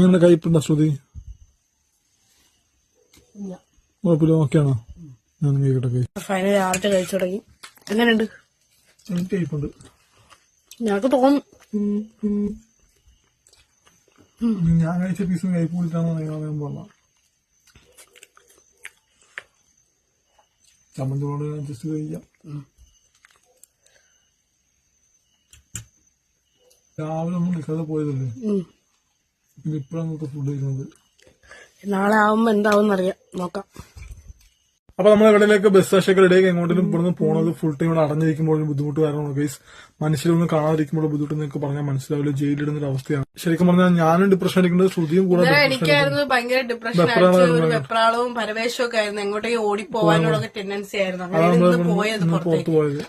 എങ്ങനെ കയ്പുണ്ടോ ശ്രുതി? കുഴപ്പമില്ല, ഓക്കെയാണോ? ഞാൻ കഴിക്കട്ടെ. ഫൈനൽ രാവിലത്തെ കഴിച്ചു തുടങ്ങി. എങ്ങനെയുണ്ട്? എനിക്ക് കയ്പുണ്ട്. ഞങ്ങൾക്ക് തോന്നും ഞാൻ കഴിച്ച പീസും കയ്പ് കൂടിയിട്ടാണോ ഞാൻ പറഞ്ഞ ചമ്മന്തിയോട് അഡ്ജസ്റ്റ് കഴിക്കാം. രാവിലെ ഒന്നും നിൽക്കാതെ പോയതല്ലേ, പിന്നെ ഇപ്പഴാണ് നമുക്ക് ഫുഡ് കഴിക്കുന്നത്. നാളെ ആവുമ്പോ എന്താവും അറിയാം, നോക്കാം. അപ്പൊ നമ്മൾ ഇവിടേക്ക് ബസ് സ്റ്റേഷനൊക്കെ റെഡിയാക്കി എങ്ങോട്ടും ഇവിടുന്ന് പോണത് ഫുൾ ടൈം ഇവിടെ അടഞ്ഞിരിക്കുമ്പോൾ ബുദ്ധിമുട്ട് കാരണമാണ് ഗൈസ്. മനുഷ്യരൊന്നും കാണാതിരിക്കുമ്പോൾ ബുദ്ധിമുട്ട് നിങ്ങൾക്ക് പറഞ്ഞാൽ മനസ്സിലാവില്ല. ജയിലിടുന്ന ഒരു അവസ്ഥയാണ്. ശരിക്കും പറഞ്ഞാൽ ഞാനും ഡിപ്രഷൻ അടിക്കുന്നത്, ശ്രുതിയും കൂടെ. എനിക്കായിരുന്നു ഭയങ്കര ഡിപ്രഷൻ, ഒരു വെപ്രാളവും പരവേശവും ഒക്കെ ആയിരുന്നു. എങ്ങോട്ടേക്ക് ഓടിപ്പോവാനുള്ള ടെൻഡൻസി ആയിരുന്നു. അങ്ങനെ പോയത് പുറത്തു പോയത്.